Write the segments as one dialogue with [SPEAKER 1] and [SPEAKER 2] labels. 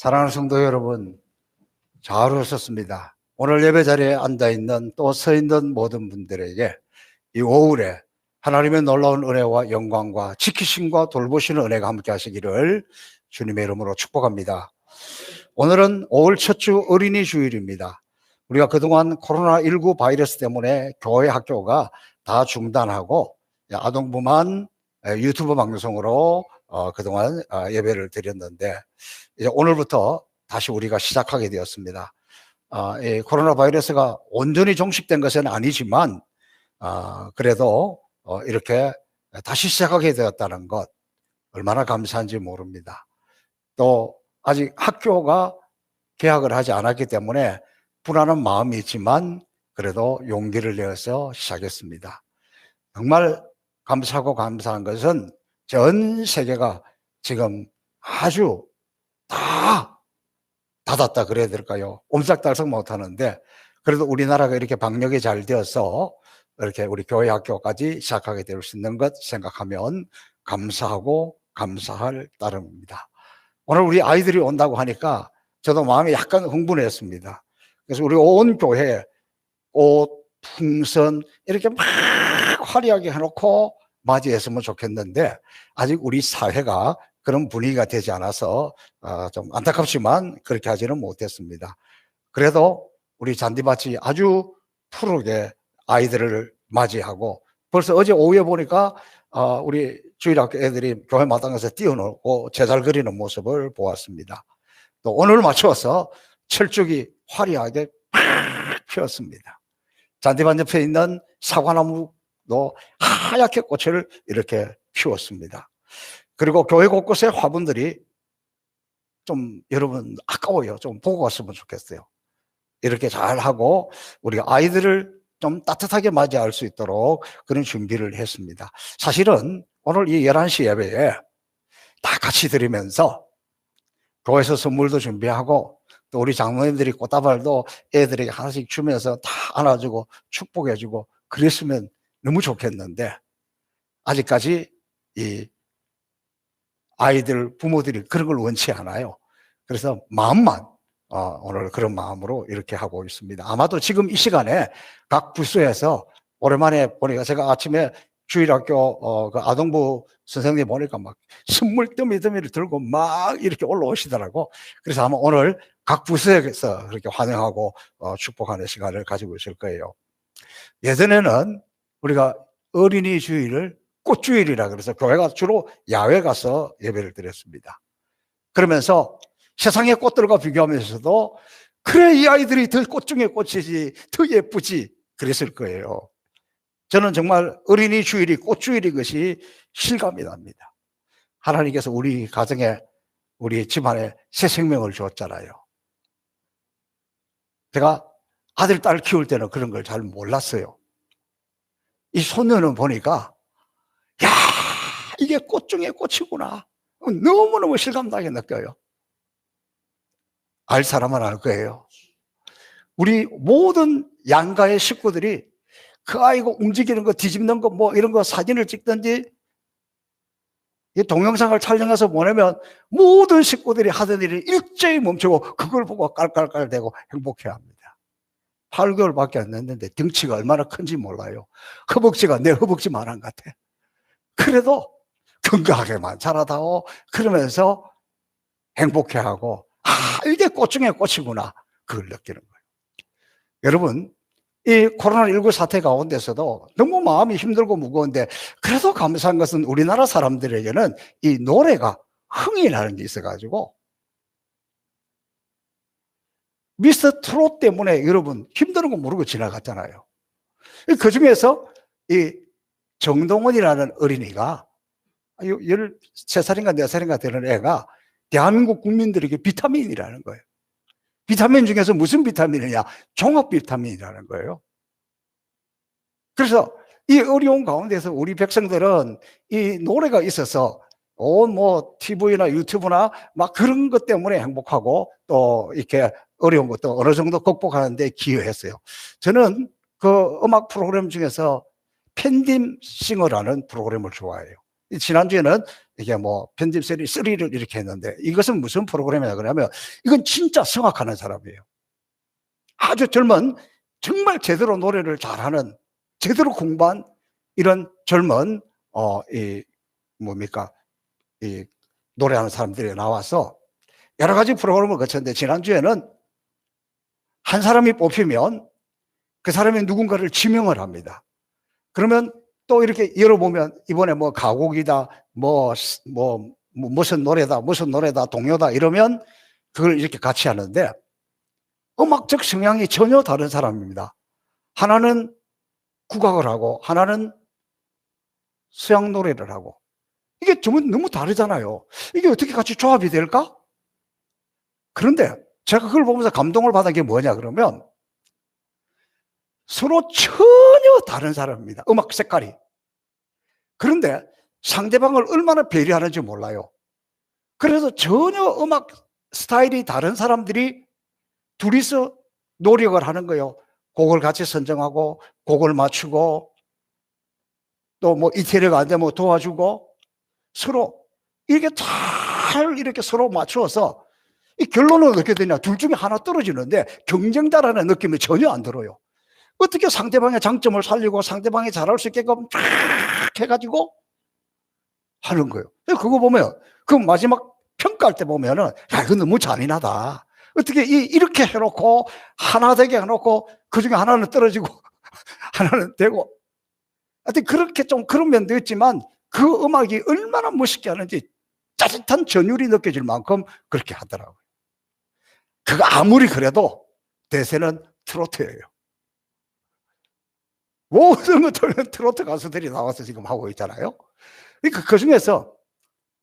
[SPEAKER 1] 사랑하는 성도 여러분, 잘 오셨습니다. 오늘 예배 자리에 앉아있는 또 서 있는 모든 분들에게 이 오후에 하나님의 놀라운 은혜와 영광과 지키심과 돌보시는 은혜가 함께 하시기를 주님의 이름으로 축복합니다. 오늘은 5월 첫 주 어린이 주일입니다. 우리가 그동안 코로나19 바이러스 때문에 교회 학교가 다 중단하고 아동부만 유튜브 방송으로 그동안 예배를 드렸는데 이제 오늘부터 다시 우리가 시작하게 되었습니다. 이 코로나 바이러스가 온전히 종식된 것은 아니지만 그래도 이렇게 다시 시작하게 되었다는 것 얼마나 감사한지 모릅니다. 또 아직 학교가 개학을 하지 않았기 때문에 불안한 마음이 있지만 그래도 용기를 내어서 시작했습니다. 정말 감사하고 감사한 것은 전 세계가 지금 아주 다 닫았다 그래야 될까요? 옴짝달싹 못하는데 그래도 우리나라가 이렇게 방역이 잘 되어서 이렇게 우리 교회 학교까지 시작하게 될 수 있는 것 생각하면 감사하고 감사할 따름입니다. 오늘 우리 아이들이 온다고 하니까 저도 마음이 약간 흥분했습니다. 그래서 우리 온 교회 옷, 풍선 이렇게 막 화려하게 해놓고 맞이했으면 좋겠는데 아직 우리 사회가 그런 분위기가 되지 않아서 좀 안타깝지만 그렇게 하지는 못했습니다. 그래도 우리 잔디밭이 아주 푸르게 아이들을 맞이하고 벌써 어제 오후에 보니까 우리 주일학교 애들이 교회 마당에서 뛰어놀고 제잘 그리는 모습을 보았습니다. 또 오늘 맞춰서 철쭉이 화려하게 팍 피었습니다. 잔디밭 옆에 있는 사과나무도 하얗게 꽃을 이렇게 피웠습니다. 그리고 교회 곳곳에 화분들이 좀 여러분 아까워요. 좀 보고 갔으면 좋겠어요. 이렇게 잘하고 우리가 아이들을 좀 따뜻하게 맞이할 수 있도록 그런 준비를 했습니다. 사실은 오늘 이 11시 예배에 다 같이 드리면서 교회에서 선물도 준비하고 또 우리 장로님들이 꽃다발도 애들에게 하나씩 주면서 다 안아주고 축복해주고 그랬으면 너무 좋겠는데 아직까지 이 아이들 부모들이 그런 걸 원치 않아요. 그래서 마음만 오늘 그런 마음으로 이렇게 하고 있습니다. 아마도 지금 이 시간에 각 부서에서 오랜만에 보니까 제가 아침에 주일학교 그 아동부 선생님 보니까 막 선물 더미를 들고 막 이렇게 올라오시더라고. 그래서 아마 오늘 각 부서에서 그렇게 환영하고 축복하는 시간을 가지고 있을 거예요. 예전에는 우리가 어린이 주일을 꽃주일이라 그래서 교회가 주로 야외 가서 예배를 드렸습니다. 그러면서 세상의 꽃들과 비교하면서도 그래 이 아이들이 더 꽃 중에 꽃이지 더 예쁘지 그랬을 거예요. 저는 정말 어린이 주일이 꽃주일인 것이 실감이 납니다. 하나님께서 우리 가정에 우리 집안에 새 생명을 주었잖아요. 제가 아들 딸 키울 때는 그런 걸 잘 몰랐어요. 이 소녀는 보니까 야 이게 꽃 중에 꽃이구나 너무너무 실감나게 느껴요. 알 사람은 알 거예요. 우리 모든 양가의 식구들이 그 아이가 움직이는 거 뒤집는 거 뭐 이런 거 사진을 찍든지 이 동영상을 촬영해서 보내면 모든 식구들이 하던 일을 일제히 멈추고 그걸 보고 깔깔깔대고 행복해합니다. 8개월밖에 안 됐는데 덩치가 얼마나 큰지 몰라요. 허벅지가 내 허벅지만한 것 같아. 그래도 건강하게만 자라다오 그러면서 행복해하고 이게 꽃 중에 꽃이구나 그걸 느끼는 거예요. 여러분 이 코로나19 사태 가운데서도 너무 마음이 힘들고 무거운데 그래도 감사한 것은 우리나라 사람들에게는 이 노래가 흥이 나는 게 있어가지고 미스터 트롯 때문에 여러분 힘드는 거 모르고 지나갔잖아요. 그 중에서 이 정동원이라는 어린이가 13살인가 4살인가 되는 애가 대한민국 국민들에게 비타민이라는 거예요. 비타민 중에서 무슨 비타민이냐? 종합 비타민이라는 거예요. 그래서 이 어려운 가운데서 우리 백성들은 이 노래가 있어서 뭐 TV나 유튜브나 막 그런 것 때문에 행복하고 또 이렇게 어려운 것도 어느 정도 극복하는 데 기여했어요. 저는 그 음악 프로그램 중에서 팬딤 싱어라는 프로그램을 좋아해요. 지난주에는 이게 뭐 편집셀이 3를 이렇게 했는데 이것은 무슨 프로그램이냐 그러면 이건 진짜 성악하는 사람이에요. 아주 젊은 정말 제대로 노래를 잘하는 제대로 공부한 이런 젊은 이 뭡니까 이 노래하는 사람들이 나와서 여러 가지 프로그램을 거쳤는데 지난주에는 한 사람이 뽑히면 그 사람이 누군가를 지명을 합니다. 그러면 또 이렇게 열어보면 이번에 뭐 가곡이다 무슨 노래다 동요다 이러면 그걸 이렇게 같이 하는데 음악적 성향이 전혀 다른 사람입니다. 하나는 국악을 하고 하나는 서양 노래를 하고 이게 너무 다르잖아요. 이게 어떻게 같이 조합이 될까? 그런데 제가 그걸 보면서 감동을 받은 게 뭐냐 그러면 서로 전혀 다른 사람입니다. 음악 색깔이. 그런데 상대방을 얼마나 배려하는지 몰라요. 그래서 전혀 음악 스타일이 다른 사람들이 둘이서 노력을 하는 거예요. 곡을 같이 선정하고 곡을 맞추고 또 뭐 이태리가 안 되면 도와주고 서로 이렇게 잘 이렇게 서로 맞추어서 이 결론은 어떻게 되냐. 둘 중에 하나 떨어지는데 경쟁자라는 느낌이 전혀 안 들어요. 어떻게 상대방의 장점을 살리고 상대방이 잘할 수 있게끔 쫙 해가지고 하는 거예요. 그거 보면 그 마지막 평가할 때 보면은 야 이거 너무 잔인하다. 어떻게 이렇게 해놓고 하나 되게 해놓고 그 중에 하나는 떨어지고 하나는 되고 하여튼 그렇게 좀 그런 면도 있지만 그 음악이 얼마나 멋있게 하는지 짜릿한 전율이 느껴질 만큼 그렇게 하더라고요. 그거 아무리 그래도 대세는 트로트예요. 모든 것들은 트로트 가수들이 나와서 지금 하고 있잖아요. 그러니까 그 중에서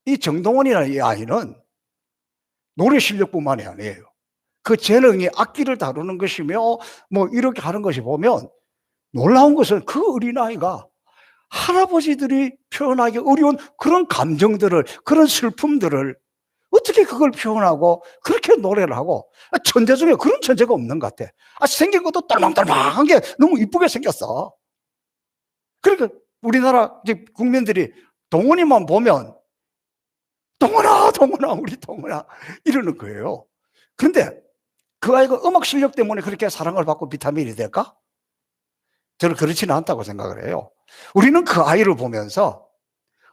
[SPEAKER 1] 이 정동원이라는 이 아이는 노래 실력뿐만이 아니에요. 그 재능이 악기를 다루는 것이며 뭐 이렇게 하는 것이 보면 놀라운 것은 그 어린아이가 할아버지들이 표현하기 어려운 그런 감정들을 그런 슬픔들을 어떻게 그걸 표현하고 그렇게 노래를 하고 천재 중에 그런 천재가 없는 것 같아. 생긴 것도 딸랑딸랑한 게 너무 이쁘게 생겼어. 그러니까 우리나라 국민들이 동원이만 보면 동원아 우리 동원아 이러는 거예요. 그런데 그 아이가 음악 실력 때문에 그렇게 사랑을 받고 비타민이 될까? 저는 그렇지는 않다고 생각을 해요. 우리는 그 아이를 보면서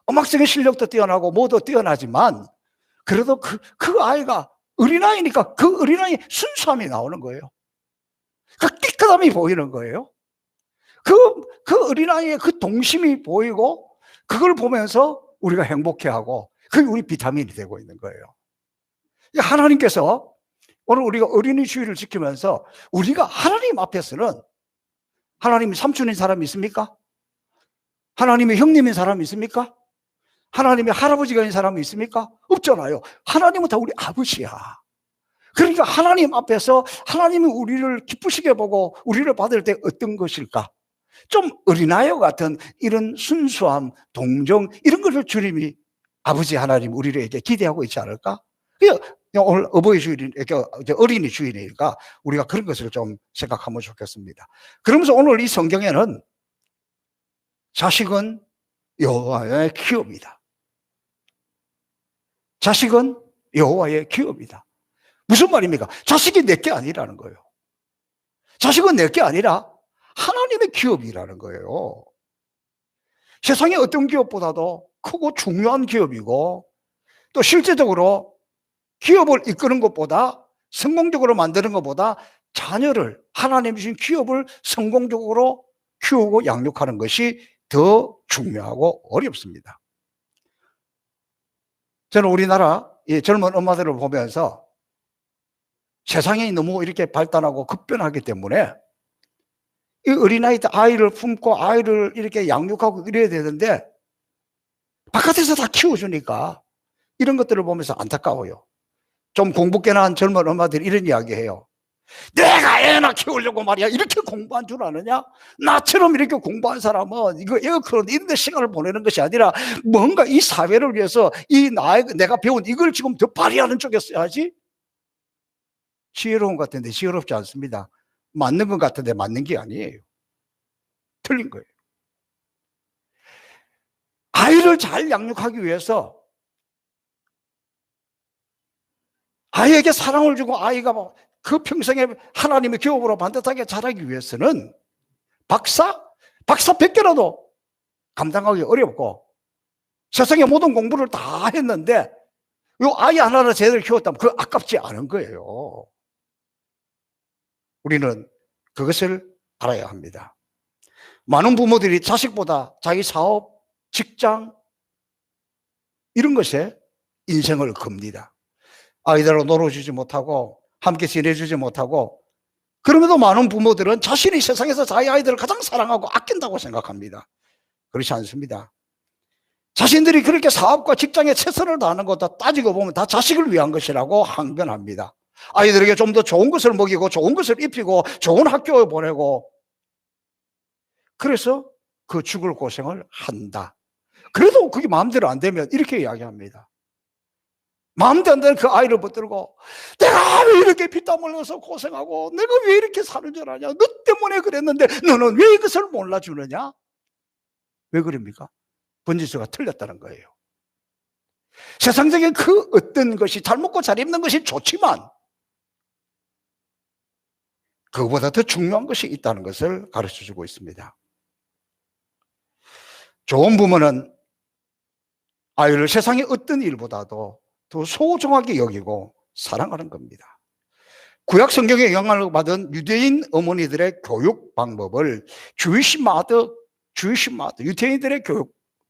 [SPEAKER 1] 음악적인 실력도 뛰어나고 뭐도 뛰어나지만 그래도 그 아이가 어린아이니까 그 어린아이의 순수함이 나오는 거예요. 그 깨끗함이 보이는 거예요. 그 어린아이의 그 동심이 보이고 그걸 보면서 우리가 행복해하고 그게 우리 비타민이 되고 있는 거예요. 하나님께서 오늘 우리가 어린이 주일을 지키면서 우리가 하나님 앞에서는 하나님이 삼촌인 사람이 있습니까? 하나님이 형님인 사람이 있습니까? 하나님이 할아버지가 있는 사람이 있습니까? 없잖아요. 하나님은 다 우리 아버지야. 그러니까 하나님 앞에서 하나님이 우리를 기쁘시게 보고 우리를 받을 때 어떤 것일까? 좀 어린아이와 같은 이런 순수함, 동정 이런 것을 주님이 아버지 하나님 우리에게 기대하고 있지 않을까? 오늘 어버이 주일이 어린이 주일이니까 우리가 그런 것을 좀 생각하면 좋겠습니다. 그러면서 오늘 이 성경에는 자식은 여호와의 기업이다. 자식은 여호와의 기업이다. 무슨 말입니까? 자식이 내게 아니라는 거예요. 자식은 내게 아니라 하나님의 기업이라는 거예요. 세상의 어떤 기업보다도 크고 중요한 기업이고 또 실제적으로 기업을 이끄는 것보다 성공적으로 만드는 것보다 자녀를 하나님이 주신 기업을 성공적으로 키우고 양육하는 것이 더 중요하고 어렵습니다. 저는 우리나라 이 젊은 엄마들을 보면서 세상이 너무 이렇게 발달하고 급변하기 때문에 이 어린아이 아이를 품고 아이를 이렇게 양육하고 이래야 되는데 바깥에서 다 키워주니까 이런 것들을 보면서 안타까워요. 좀 공부 깨난 젊은 엄마들이 이런 이야기해요. 내가 애나 키우려고 말이야 이렇게 공부한 줄 아느냐? 나처럼 이렇게 공부한 사람은 이거 에어컨 이런 데 시간을 보내는 것이 아니라 뭔가 이 사회를 위해서 내가 배운 이걸 지금 더 발휘하는 쪽에 써야지. 지혜로운 것 같은데 지혜롭지 않습니다. 맞는 것 같은데 맞는 게 아니에요. 틀린 거예요. 아이를 잘 양육하기 위해서 아이에게 사랑을 주고 아이가 그 평생에 하나님의 교업으로 반듯하게 자라기 위해서는 박사 100개라도 감당하기 어렵고 세상의 모든 공부를 다 했는데 이 아이 하나를 제대로 키웠다면 그거 아깝지 않은 거예요. 우리는 그것을 알아야 합니다. 많은 부모들이 자식보다 자기 사업, 직장 이런 것에 인생을 겁니다. 아이들하고 놀아주지 못하고 함께 지내주지 못하고, 그럼에도 많은 부모들은 자신이 세상에서 자기 아이들을 가장 사랑하고 아낀다고 생각합니다. 그렇지 않습니다. 자신들이 그렇게 사업과 직장에 최선을 다하는 것도 따지고 보면 다 자식을 위한 것이라고 항변합니다. 아이들에게 좀 더 좋은 것을 먹이고 좋은 것을 입히고 좋은 학교에 보내고, 그래서 그 죽을 고생을 한다. 그래도 그게 마음대로 안 되면 이렇게 이야기합니다. 마음대로 안 되는 그 아이를 붙들고 내가 왜 이렇게 피땀 흘려서 고생하고 내가 왜 이렇게 사는 줄 아냐, 너 때문에 그랬는데 너는 왜 이것을 몰라주느냐. 왜 그럽니까? 번지수가 틀렸다는 거예요. 세상적인 그 어떤 것이 잘 먹고 잘 입는 것이 좋지만 그거보다 더 중요한 것이 있다는 것을 가르쳐주고 있습니다. 좋은 부모는 아이를 세상의 어떤 일보다도 더 소중하게 여기고 사랑하는 겁니다. 구약 성경의 영향을 받은 유대인 어머니들의 교육 방법을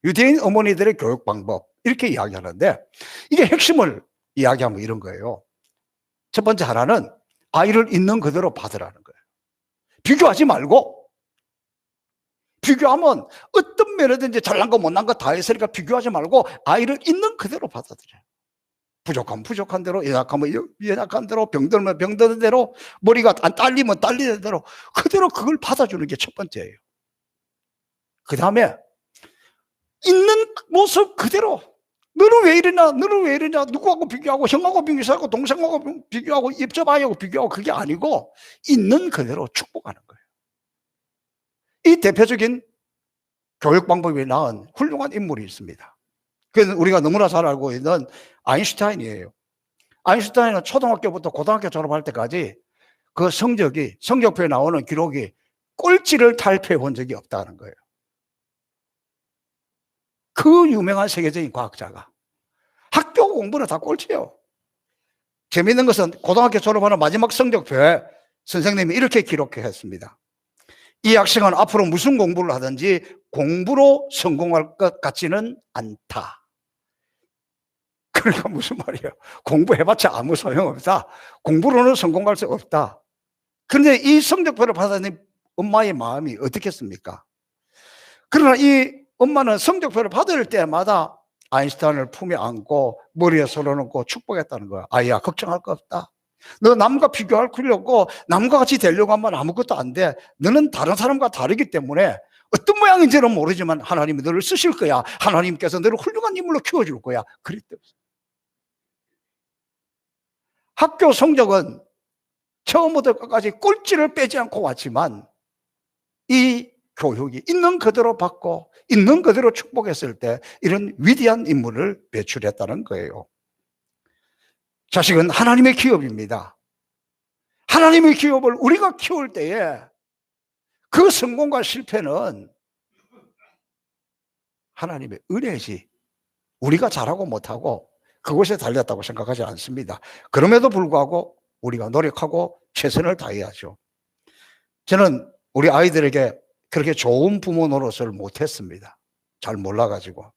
[SPEAKER 1] 유대인 어머니들의 교육 방법 이렇게 이야기하는데, 이게 핵심을 이야기하면 이런 거예요. 첫 번째 하나는 아이를 있는 그대로 받으라는 거예요. 비교하지 말고, 비교하면 어떤 면에든지 잘난 거 못난 거 다 했으니까 비교하지 말고 아이를 있는 그대로 받아들여요. 부족하면 부족한 대로, 연약하면 연약한 대로, 병들면 병드는 대로, 머리가 안 딸리면 딸리는 대로 그대로 그걸 받아주는 게 첫 번째예요. 그 다음에 있는 모습 그대로, 너는 왜 이러냐, 너는 왜 이러냐, 누구하고 비교하고, 형하고 비교하고, 동생하고 비교하고, 입저바이하고 비교하고, 그게 아니고 있는 그대로 축복하는 거예요. 이 대표적인 교육 방법이 나은 훌륭한 인물이 있습니다. 그는 우리가 너무나 잘 알고 있는 아인슈타인이에요. 아인슈타인은 초등학교부터 고등학교 졸업할 때까지 그 성적이, 성적표에 나오는 기록이 꼴찌를 탈피해 본 적이 없다는 거예요. 그 유명한 세계적인 과학자가. 학교 공부는 다 꼴찌예요. 재미있는 것은 고등학교 졸업하는 마지막 성적표에 선생님이 이렇게 기록했습니다. 이 학생은 앞으로 무슨 공부를 하든지 공부로 성공할 것 같지는 않다. 그러니까 무슨 말이에요? 공부해봤자 아무 소용없다. 공부로는 성공할 수 없다. 그런데 이 성적표를 받아낸 엄마의 마음이 어떻겠습니까? 그러나 이 엄마는 성적표를 받을 때마다 아인슈타인을 품에 안고 머리에 손을 얹고 축복했다는 거야. 아이야, 걱정할 거 없다. 너 남과 비교할 필요 없고 남과 같이 되려고 하면 아무것도 안 돼. 너는 다른 사람과 다르기 때문에 어떤 모양인지는 모르지만 하나님이 너를 쓰실 거야. 하나님께서 너를 훌륭한 인물로 키워줄 거야. 그랬대요. 학교 성적은 처음부터 끝까지 꼴찌를 빼지 않고 왔지만 이 교육이 있는 그대로 받고 있는 그대로 축복했을 때 이런 위대한 인물을 배출했다는 거예요. 자식은 하나님의 기업입니다. 하나님의 기업을 우리가 키울 때에 그 성공과 실패는 하나님의 은혜지, 우리가 잘하고 못하고 그것에 달렸다고 생각하지 않습니다. 그럼에도 불구하고 우리가 노력하고 최선을 다해야죠. 저는 우리 아이들에게 그렇게 좋은 부모 노릇을 못했습니다. 잘 몰라가지고.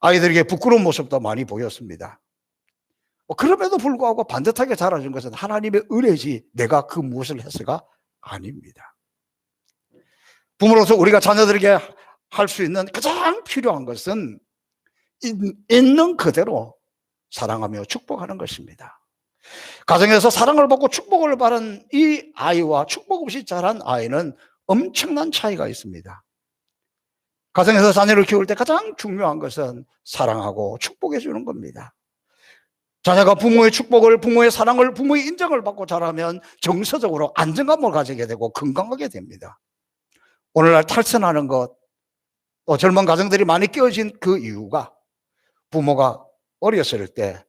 [SPEAKER 1] 아이들에게 부끄러운 모습도 많이 보였습니다. 그럼에도 불구하고 반듯하게 자라준 것은 하나님의 은혜지 내가 그 무엇을 했어가 아닙니다. 부모로서 우리가 자녀들에게 할 수 있는 가장 필요한 것은 있는 그대로 사랑하며 축복하는 것입니다. 가정에서 사랑을 받고 축복을 받은 이 아이와 축복 없이 자란 아이는 엄청난 차이가 있습니다. 가정에서 자녀를 키울 때 가장 중요한 것은 사랑하고 축복해 주는 겁니다. 자녀가 부모의 축복을, 부모의 사랑을, 부모의 인정을 받고 자라면 정서적으로 안정감을 가지게 되고 건강하게 됩니다. 오늘날 탈선하는 것, 또 젊은 가정들이 많이 깨어진 그 이유가 부모가 어렸을 때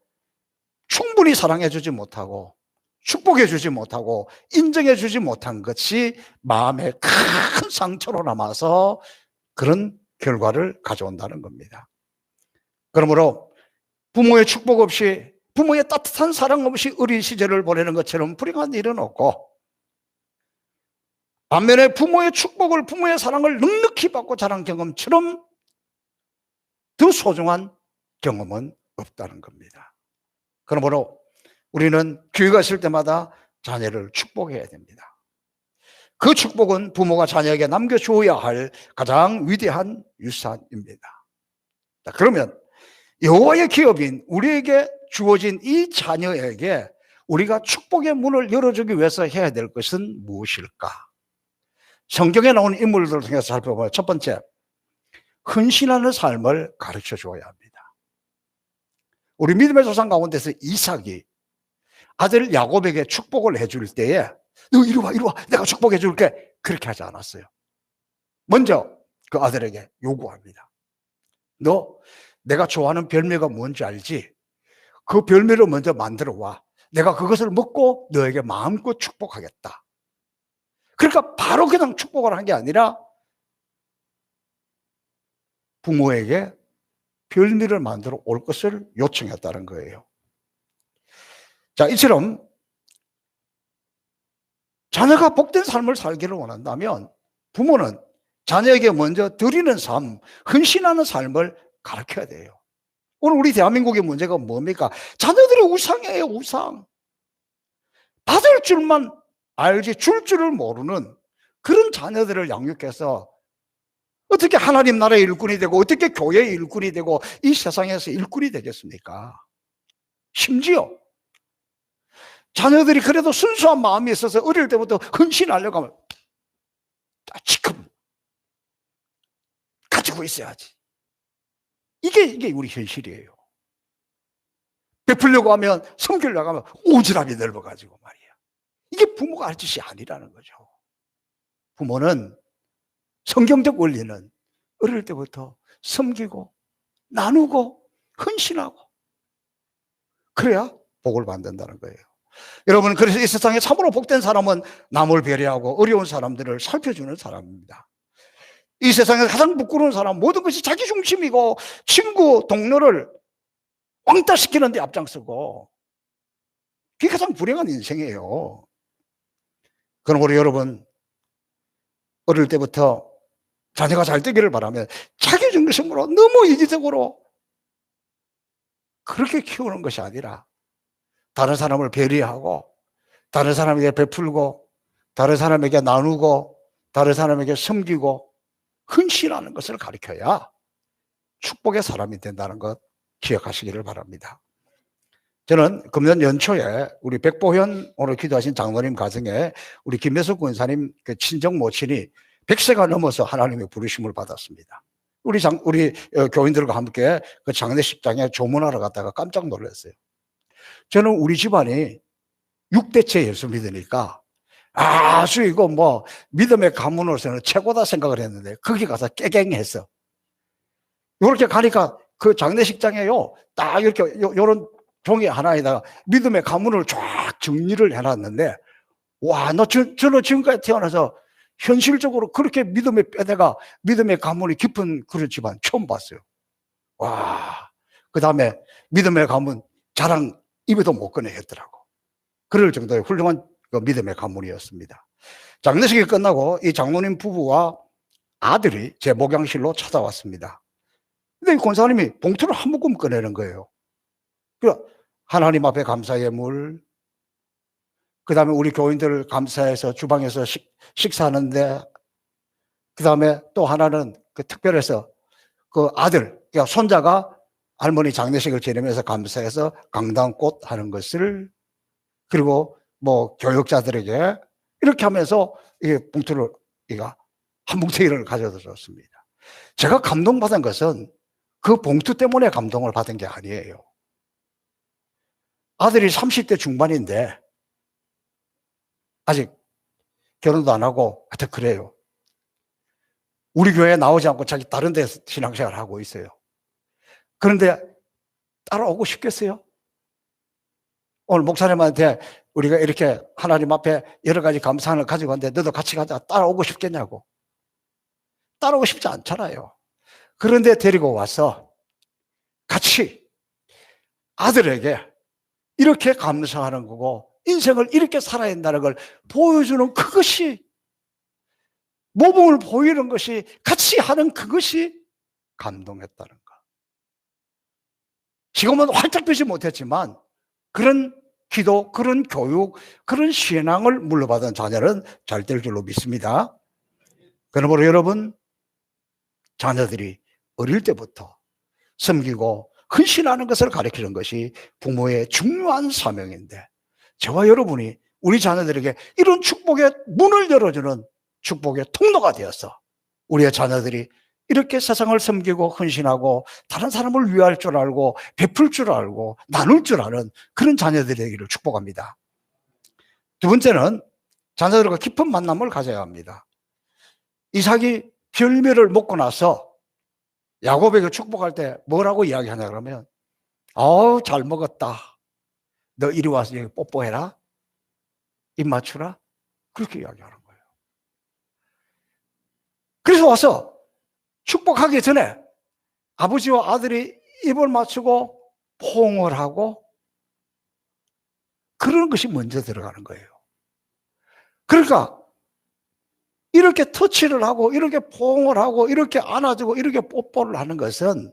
[SPEAKER 1] 충분히 사랑해 주지 못하고 축복해 주지 못하고 인정해 주지 못한 것이 마음에 큰 상처로 남아서 그런 결과를 가져온다는 겁니다. 그러므로 부모의 축복 없이, 부모의 따뜻한 사랑 없이 어린 시절을 보내는 것처럼 불행한 일은 없고, 반면에 부모의 축복을, 부모의 사랑을 넉넉히 받고 자란 경험처럼 더 소중한 경험은 없다는 겁니다. 그러므로 우리는 교회 가실 때마다 자녀를 축복해야 됩니다. 그 축복은 부모가 자녀에게 남겨주어야 할 가장 위대한 유산입니다. 자, 그러면 여호와의 기업인 우리에게 주어진 이 자녀에게 우리가 축복의 문을 열어주기 위해서 해야 될 것은 무엇일까? 성경에 나오는 인물들을 통해서 살펴보면 첫 번째, 헌신하는 삶을 가르쳐 줘야 합니다. 우리 믿음의 조상 가운데서 이삭이 아들 야곱에게 축복을 해줄 때에 너 이리 와, 이리 와, 내가 축복해 줄게, 그렇게 하지 않았어요. 먼저 그 아들에게 요구합니다. 너 내가 좋아하는 별미가 뭔지 알지? 그 별미를 먼저 만들어 와. 내가 그것을 먹고 너에게 마음껏 축복하겠다. 그러니까 바로 그냥 축복을 한 게 아니라 부모에게 별미를 만들어 올 것을 요청했다는 거예요. 자, 이처럼 자녀가 복된 삶을 살기를 원한다면 부모는 자녀에게 먼저 드리는 삶, 헌신하는 삶을 가르쳐야 돼요. 오늘 우리 대한민국의 문제가 뭡니까? 자녀들이 우상이에요, 우상. 받을 줄만 알지 줄 줄을 모르는 그런 자녀들을 양육해서 어떻게 하나님 나라의 일꾼이 되고 어떻게 교회의 일꾼이 되고 이 세상에서 일꾼이 되겠습니까? 심지어 자녀들이 그래도 순수한 마음이 있어서 어릴 때부터 헌신하려고 하면 지금 가지고 있어야지. 이게 우리 현실이에요. 베풀려고 하면, 섬기려고 하면 오지랖이 넓어가지고 말이야. 이게 부모가 할 짓이 아니라는 거죠. 부모는 성경적 원리는 어릴 때부터 섬기고 나누고 헌신하고 그래야 복을 받는다는 거예요. 여러분, 그래서 이 세상에 참으로 복된 사람은 남을 배려하고 어려운 사람들을 살펴주는 사람입니다. 이 세상에서 가장 부끄러운 사람, 모든 것이 자기 중심이고 친구, 동료를 왕따시키는 데 앞장서고, 그게 가장 불행한 인생이에요. 그러므로 여러분, 어릴 때부터 자녀가 잘 되기를 바라면 자기 중심으로 너무 이기적으로 그렇게 키우는 것이 아니라 다른 사람을 배려하고 다른 사람에게 베풀고 다른 사람에게 나누고 다른 사람에게 섬기고 헌신하는 것을 가르쳐야 축복의 사람이 된다는 것 기억하시기를 바랍니다. 저는 금년 연초에 우리 백보현 오늘 기도하신 장로님 가정에 우리 김혜숙 권사님 그 친정 모친이 100세가 넘어서 하나님의 부르심을 받았습니다. 우리 교인들과 함께 그 장례식장에 조문하러 갔다가 깜짝 놀랐어요. 저는 우리 집안이 6대째 예수 믿으니까 아주 이거 뭐 믿음의 가문으로서는 최고다 생각을 했는데 거기 가서 깨갱했어. 이렇게 가니까 그 장례식장에요, 딱 이렇게 요런 종이 하나에다가 믿음의 가문을 쫙 정리를 해놨는데, 와, 저는 지금까지 태어나서 현실적으로 그렇게 믿음의 뼈대가, 믿음의 가문이 깊은 그런 집안 처음 봤어요. 와, 그 다음에 믿음의 가문 자랑 입에도 못 꺼내겠더라고. 그럴 정도의 훌륭한 그 믿음의 가문이었습니다. 장례식이 끝나고 이 장로님 부부와 아들이 제 목양실로 찾아왔습니다. 근데 이 권사님이 봉투를 한 묶음 꺼내는 거예요. 하나님 앞에 감사의 물, 그 다음에 우리 교인들 감사해서 주방에서 식사하는데, 그 다음에 또 하나는 그 특별해서 그 아들, 그러니까 손자가 할머니 장례식을 지내면서 감사해서 강당꽃 하는 것을, 그리고 뭐 교역자들에게 이렇게 하면서 이 봉투를, 한 뭉텅이를 가져다 줬습니다. 제가 감동받은 것은 그 봉투 때문에 감동을 받은 게 아니에요. 아들이 30대 중반인데 아직 결혼도 안 하고 하여튼 그래요. 우리 교회에 나오지 않고 자기 다른 데서 신앙생활을 하고 있어요. 그런데 따라오고 싶겠어요? 오늘 목사님한테 우리가 이렇게 하나님 앞에 여러 가지 감상을 가지고 왔는데 너도 같이 가자. 따라오고 싶겠냐고. 따라오고 싶지 않잖아요. 그런데 데리고 와서 같이 아들에게 이렇게 감사하는 거고 인생을 이렇게 살아야 한다는 걸 보여주는 그것이, 모범을 보이는 것이, 같이 하는 그것이 감동했다는 거. 지금은 활짝 피지 못했지만 그런 기도, 그런 교육, 그런 신앙을 물려받은 자녀는 잘 될 줄로 믿습니다. 그러므로 여러분, 자녀들이 어릴 때부터 섬기고 헌신하는 것을 가르치는 것이 부모의 중요한 사명인데, 저와 여러분이 우리 자녀들에게 이런 축복의 문을 열어주는 축복의 통로가 되어서 우리의 자녀들이 이렇게 세상을 섬기고 헌신하고 다른 사람을 위할 줄 알고 베풀 줄 알고 나눌 줄 아는 그런 자녀들이 되기를 축복합니다. 두 번째는 자녀들과 깊은 만남을 가져야 합니다. 이삭이 별미를 먹고 나서 야곱에게 축복할 때 뭐라고 이야기하냐 그러면, 아우 잘 먹었다, 너 이리 와서 여기 뽀뽀해라, 입 맞추라, 그렇게 이야기하는 거예요. 그래서 와서 축복하기 전에 아버지와 아들이 입을 맞추고 포옹을 하고 그런 것이 먼저 들어가는 거예요. 그러니까 이렇게 터치를 하고 이렇게 포옹을 하고 이렇게 안아주고 이렇게 뽀뽀를 하는 것은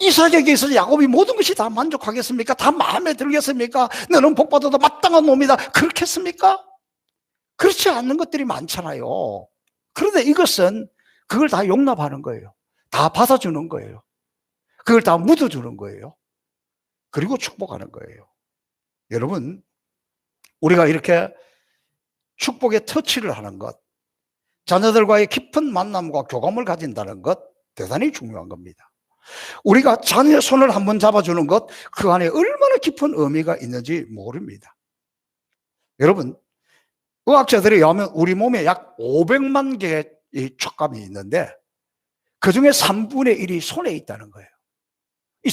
[SPEAKER 1] 이삭에게 있어서 야곱이 모든 것이 다 만족하겠습니까? 다 마음에 들겠습니까? 너는 복받아도 마땅한 놈이다, 그렇겠습니까? 그렇지 않는 것들이 많잖아요. 그런데 이것은 그걸 다 용납하는 거예요. 다 받아주는 거예요. 그걸 다 묻어주는 거예요. 그리고 축복하는 거예요. 여러분, 우리가 이렇게 축복의 터치를 하는 것, 자녀들과의 깊은 만남과 교감을 가진다는 것, 대단히 중요한 겁니다. 우리가 자녀의 손을 한번 잡아주는 것, 그 안에 얼마나 깊은 의미가 있는지 모릅니다. 여러분, 의학자들에 의하면 우리 몸에 약 500만 개의 촉감이 있는데 그 중에 3분의 1이 손에 있다는 거예요. 이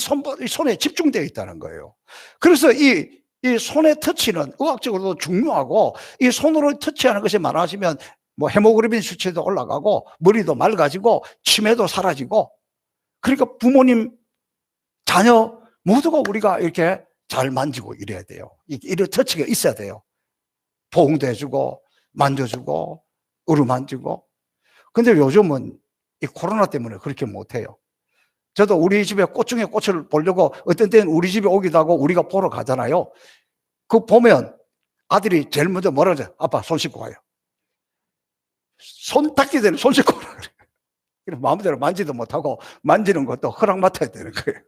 [SPEAKER 1] 손에 집중되어 있다는 거예요. 그래서 이 손의 터치는 의학적으로도 중요하고, 이 손으로 터치하는 것이 많아지면 뭐 헤모글로빈 수치도 올라가고 머리도 맑아지고 치매도 사라지고, 그러니까 부모님, 자녀 모두가 우리가 이렇게 잘 만지고 이래야 돼요. 이런 터치가 있어야 돼요. 포옹도 해주고 만져주고 어루만지고. 근데 요즘은 이 코로나 때문에 그렇게 못해요. 저도 우리 집에 꽃 중에 꽃을 보려고 어떤 때는 우리 집에 오기도 하고 우리가 보러 가잖아요. 그 보면 아들이 제일 먼저 뭐라 그러죠? 아빠 손 씻고 가요. 손 닦기 전에 손 씻고 가라 그래. 마음대로 만지도 못하고 만지는 것도 허락 맡아야 되는 거예요.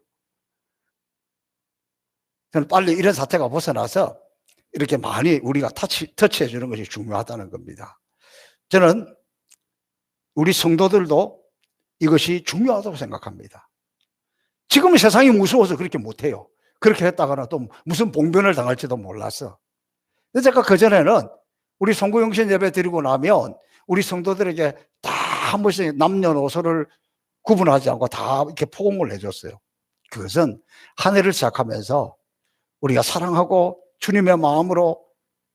[SPEAKER 1] 저는 빨리 이런 사태가 벗어나서 이렇게 많이 우리가 터치해 주는 것이 중요하다는 겁니다. 저는 우리 성도들도 이것이 중요하다고 생각합니다. 지금 세상이 무서워서 그렇게 못해요. 그렇게 했다가는 또 무슨 봉변을 당할지도 몰랐어. 근데 제가 그전에는 우리 송구영신 예배 드리고 나면 우리 성도들에게 다 한 번씩 남녀노소를 구분하지 않고 다 이렇게 포옹을 해줬어요. 그것은 한 해를 시작하면서 우리가 사랑하고 주님의 마음으로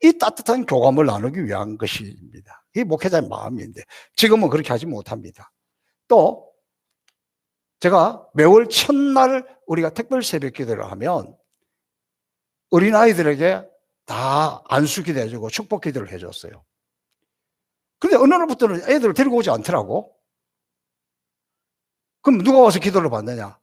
[SPEAKER 1] 이 따뜻한 교감을 나누기 위한 것입니다. 이게 목회자의 마음인데 지금은 그렇게 하지 못합니다. 또 제가 매월 첫날 우리가 특별 새벽 기도를 하면 어린아이들에게 다 안수 기도 해주고 축복 기도를 해줬어요. 근데 어느 날부터는 애들을 데리고 오지 않더라고. 그럼 누가 와서 기도를 받느냐?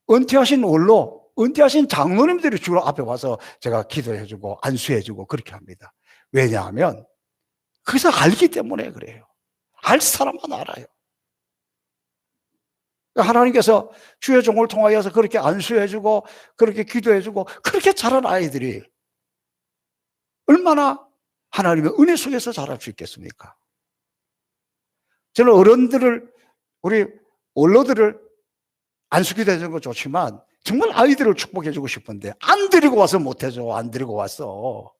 [SPEAKER 1] 은퇴하신 원로, 은퇴하신 장로님들이 주로 앞에 와서 제가 기도해주고 안수해주고 그렇게 합니다. 왜냐하면 그것을 알기 때문에 그래요. 알 사람만 알아요. 하나님께서 주의 종을 통하여서 그렇게 안수해주고 그렇게 기도해주고 그렇게 자란 아이들이 얼마나 하나님의 은혜 속에서 자랄 수 있겠습니까? 저는 어른들을, 우리 원로들을 안수기도 해주는 거 좋지만 정말 아이들을 축복해주고 싶은데 안 데리고 와서 못해줘. 안 데리고 왔어.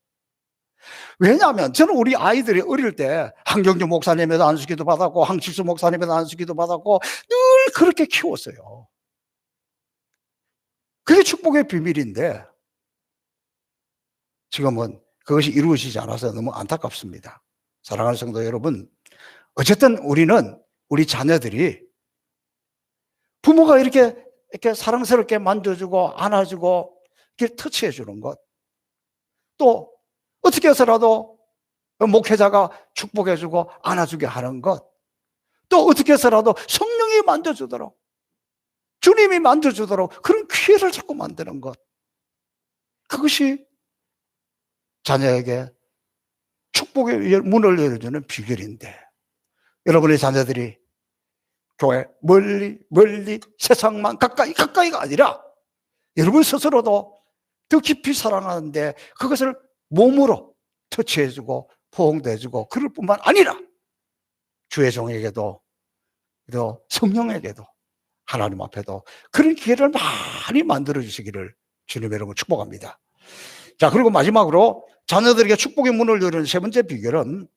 [SPEAKER 1] 왜냐하면 저는 우리 아이들이 어릴 때 한경주 목사님에도 안수기도 받았고 황칠수 목사님에도 안수기도 받았고 늘 그렇게 키웠어요. 그게 축복의 비밀인데 지금은 그것이 이루어지지 않아서 너무 안타깝습니다. 사랑하는 성도 여러분, 어쨌든 우리는 우리 자녀들이 부모가 이렇게 사랑스럽게 만져주고 안아주고 이렇게 터치해 주는 것, 또 어떻게 해서라도 목회자가 축복해 주고 안아주게 하는 것, 또 어떻게 해서라도 성령이 만져주도록, 주님이 만져주도록 그런 기회를 자꾸 만드는 것, 그것이 자녀에게 축복의 문을 열어주는 비결인데, 여러분의 자녀들이 교회 멀리 멀리 세상만 가까이가 아니라 여러분 스스로도 더 깊이 사랑하는데 그것을 몸으로 터치해주고 포옹도 해주고 그럴 뿐만 아니라 주의 종에게도 또 성령에게도 하나님 앞에도 그런 기회를 많이 만들어 주시기를 주님 여러분 축복합니다. 자, 그리고 마지막으로 자녀들에게 축복의 문을 여는 세 번째 비결은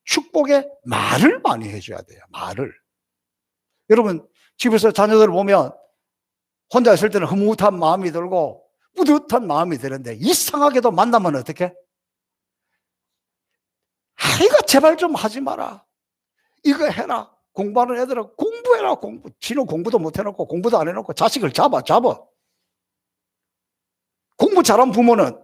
[SPEAKER 1] 축복의 말을 많이 해줘야 돼요. 말을. 여러분 집에서 자녀들 보면 혼자 있을 때는 흐뭇한 마음이 들고 뿌듯한 마음이 드는데 이상하게도 만나면 어떻게? 아이가 제발 좀 하지 마라. 이거 해라. 공부하는 애들은 공부해라. 공부. 지는 공부도 못 해놓고 공부도 안 해놓고 자식을 잡아. 공부 잘한 부모는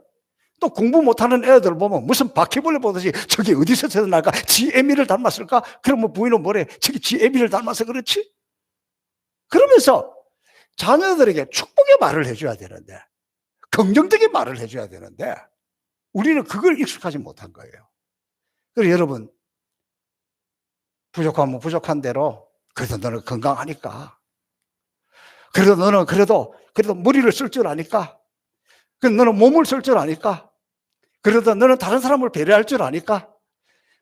[SPEAKER 1] 또 공부 못하는 애들 보면 무슨 바퀴벌레 보듯이 저기 어디서 태어날까? 지 애미를 닮았을까? 그러면 부인은 뭐래? 저기 지 애미를 닮아서 그렇지? 그러면서 자녀들에게 축복의 말을 해줘야 되는데, 긍정적인 말을 해줘야 되는데 우리는 그걸 익숙하지 못한 거예요. 그래서 여러분, 부족하면 부족한 대로 그래도 너는 건강하니까, 그래도 너는 그래도 머리를 쓸 줄 아니까, 너는 몸을 쓸 줄 아니까, 그래도 너는 다른 사람을 배려할 줄 아니까,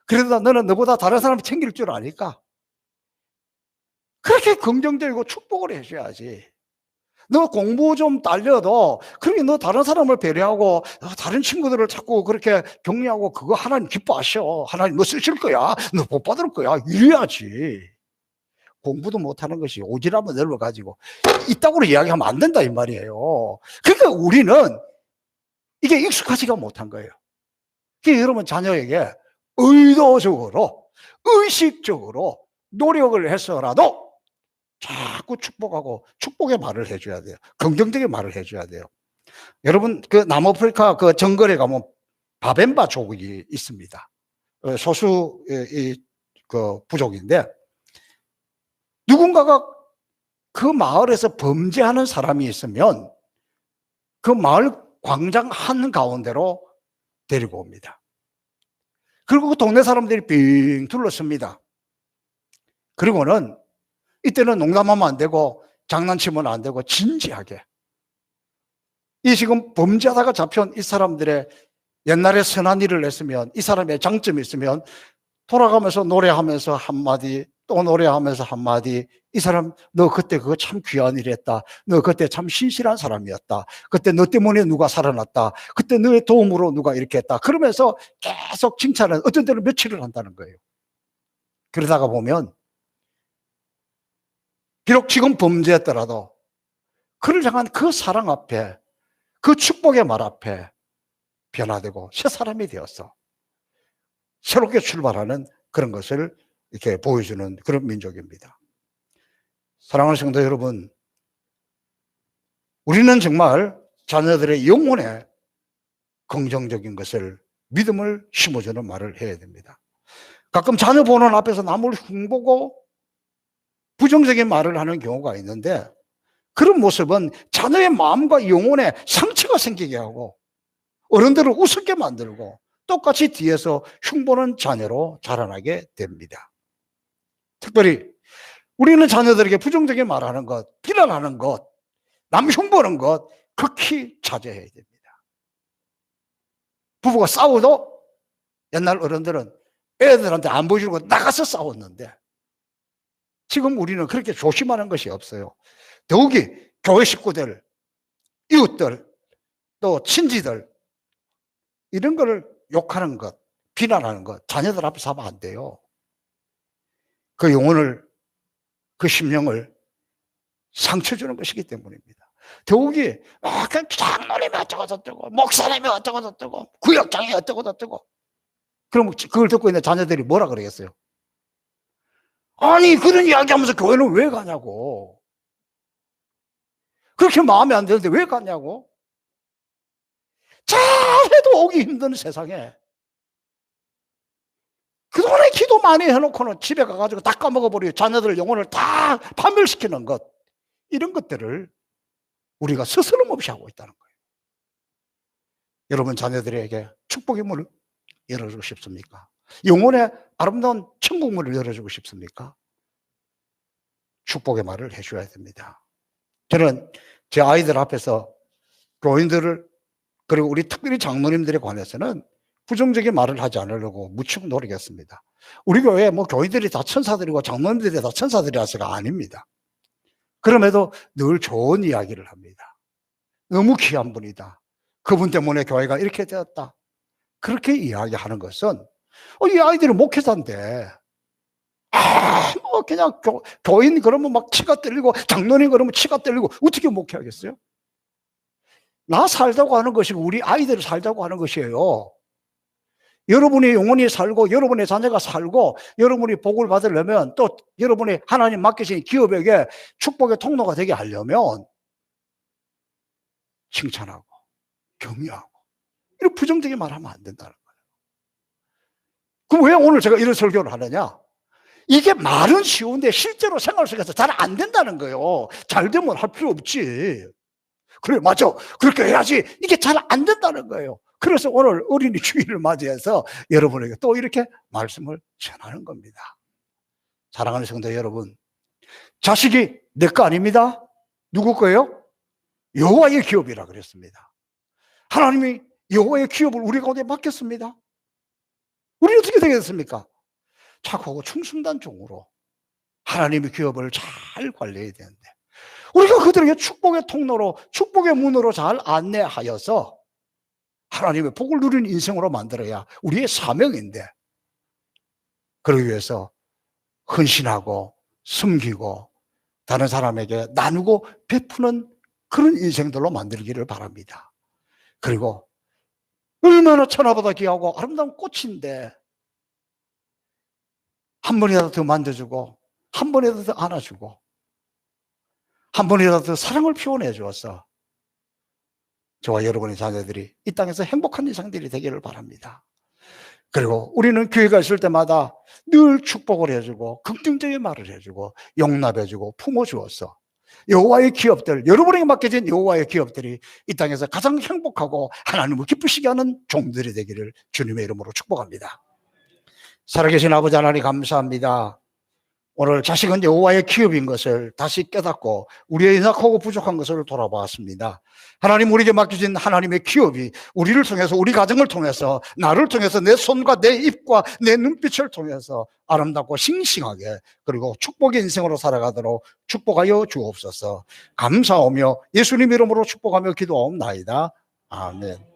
[SPEAKER 1] 그래도 너는 너보다 다른 사람을 챙길 줄 아니까, 그렇게 긍정적이고 축복을 해줘야지. 너 공부 좀 딸려도 그렇게 너 다른 사람을 배려하고 다른 친구들을 자꾸 그렇게 격려하고 그거 하나님 기뻐하셔. 하나님 너 쓰실 거야. 너 복 받을 거야. 이래야지. 공부도 못하는 것이 오지랖을 넓어가지고 이따구로 이야기하면 안 된다 이 말이에요. 그러니까 우리는 이게 익숙하지가 못한 거예요. 그러니까 여러분 자녀에게 의도적으로 의식적으로 노력을 해서라도 자꾸 축복하고 축복의 말을 해줘야 돼요. 긍정적인 말을 해줘야 돼요. 여러분 그 남아프리카 그 정글에 가면 바벤바 족이 있습니다. 소수 그 부족인데 누군가가 그 마을에서 범죄하는 사람이 있으면 그 마을 광장 한가운데로 데리고 옵니다. 그리고 그 동네 사람들이 빙 둘러섭니다. 그리고는 이때는 농담하면 안 되고 장난치면 안 되고 진지하게 이 지금 범죄하다가 잡혀온 이 사람들의 옛날에 선한 일을 했으면 이 사람의 장점이 있으면 돌아가면서 노래하면서 한마디 또 노래하면서 한마디 이 사람 너 그때 그거 참 귀한 일 했다. 너 그때 참 신실한 사람이었다. 그때 너 때문에 누가 살아났다. 그때 너의 도움으로 누가 이렇게 했다. 그러면서 계속 칭찬을 어떤 때는 며칠을 한다는 거예요. 그러다가 보면 비록 지금 범죄했더라도 그를 향한 그 사랑 앞에 그 축복의 말 앞에 변화되고 새 사람이 되었어. 새롭게 출발하는 그런 것을 이렇게 보여주는 그런 민족입니다. 사랑하는 성도 여러분, 우리는 정말 자녀들의 영혼에 긍정적인 것을 믿음을 심어주는 말을 해야 됩니다. 가끔 자녀 보는 앞에서 남을 흉보고 부정적인 말을 하는 경우가 있는데 그런 모습은 자녀의 마음과 영혼에 상처가 생기게 하고 어른들을 우습게 만들고 똑같이 뒤에서 흉보는 자녀로 자라나게 됩니다. 특별히 우리는 자녀들에게 부정적인 말하는 것, 비난하는 것, 남 흉보는 것 극히 자제해야 됩니다. 부부가 싸워도 옛날 어른들은 애들한테 안 보여주고 나가서 싸웠는데 지금 우리는 그렇게 조심하는 것이 없어요. 더욱이 교회 식구들, 이웃들, 또 친지들 이런 거를 욕하는 것, 비난하는 것 자녀들 앞에서 하면 안 돼요. 그 영혼을, 그 심령을 상처 주는 것이기 때문입니다. 더욱이 그냥 장로님이 어쩌고 저쩌고 목사님이 어쩌고 저쩌고 구역장이 어쩌고 저쩌고. 그럼 그걸 듣고 있는 자녀들이 뭐라 그러겠어요? 아니 그런 이야기하면서 교회는 왜 가냐고. 그렇게 마음에 안 드는데 왜 가냐고. 잘해도 오기 힘든 세상에 그동안에 기도 많이 해놓고는 집에 가가지고 다 까먹어버리고 자녀들 영혼을 다 파멸시키는 것, 이런 것들을 우리가 스스럼 없이 하고 있다는 거예요. 여러분 자녀들에게 축복의 문을 열어주고 싶습니까? 영혼의 아름다운 천국 문을 열어주고 싶습니까? 축복의 말을 해줘야 됩니다. 저는 제 아이들 앞에서 교인들을, 그리고 우리 특별히 장로님들에 관해서는 부정적인 말을 하지 않으려고 무척 노력했습니다. 우리 교회에 뭐 교인들이 다 천사들이고 장로님들이 다 천사들이라서가 아닙니다. 그럼에도 늘 좋은 이야기를 합니다. 너무 귀한 분이다. 그분 때문에 교회가 이렇게 되었다. 그렇게 이야기하는 것은 이 아이들이 목회자인데 뭐 그냥 교인 그러면 막 치가 떨리고 장로님 그러면 치가 떨리고 어떻게 목회하겠어요? 나 살자고 하는 것이고 우리 아이들을 살자고 하는 것이에요. 여러분이 영혼이 살고 여러분의 자녀가 살고 여러분이 복을 받으려면 또 여러분이 하나님 맡기신 기업에게 축복의 통로가 되게 하려면 칭찬하고 격려하고 이런 부정적인 말 하면 안 된다는 거예요. 그럼 왜 오늘 제가 이런 설교를 하느냐? 이게 말은 쉬운데 실제로 생활 속에서 잘 안 된다는 거예요. 잘 되면 할 필요 없지. 그래, 맞아. 그렇게 해야지. 이게 잘 안 된다는 거예요. 그래서 오늘 어린이 주일을 맞이해서 여러분에게 또 이렇게 말씀을 전하는 겁니다. 사랑하는 성도 여러분, 자식이 내 거 아닙니다. 누구 거예요? 여호와의 기업이라 그랬습니다. 하나님이 여호와의 기업을 우리 가운데 맡겼습니다. 우리 어떻게 되겠습니까? 착하고 충성된 종으로 하나님의 기업을 잘 관리해야 되는데 우리가 그들에게 축복의 통로로 축복의 문으로 잘 안내하여서 하나님의 복을 누리는 인생으로 만들어야 우리의 사명인데, 그러기 위해서 헌신하고 섬기고 다른 사람에게 나누고 베푸는 그런 인생들로 만들기를 바랍니다. 그리고 얼마나 천하보다 귀하고 아름다운 꽃인데 한 번이라도 더 만져주고 한 번이라도 더 안아주고 한 번이라도 더 사랑을 표현해 주어서 저와 여러분의 자녀들이 이 땅에서 행복한 인생들이 되기를 바랍니다. 그리고 우리는 교회가 있을 때마다 늘 축복을 해주고 긍정적인 말을 해주고 용납해주고 품어주어서 여호와의 기업들, 여러분에게 맡겨진 여호와의 기업들이 이 땅에서 가장 행복하고 하나님을 기쁘시게 하는 종들이 되기를 주님의 이름으로 축복합니다. 살아계신 아버지 하나님 감사합니다. 오늘 자식은 여호와의 기업인 것을 다시 깨닫고 우리의 연약하고 부족한 것을 돌아보았습니다. 하나님, 우리에게 맡겨진 하나님의 기업이 우리를 통해서, 우리 가정을 통해서, 나를 통해서, 내 손과 내 입과 내 눈빛을 통해서 아름답고 싱싱하게 그리고 축복의 인생으로 살아가도록 축복하여 주옵소서. 감사하며 예수님 이름으로 축복하며 기도하옵나이다. 아멘.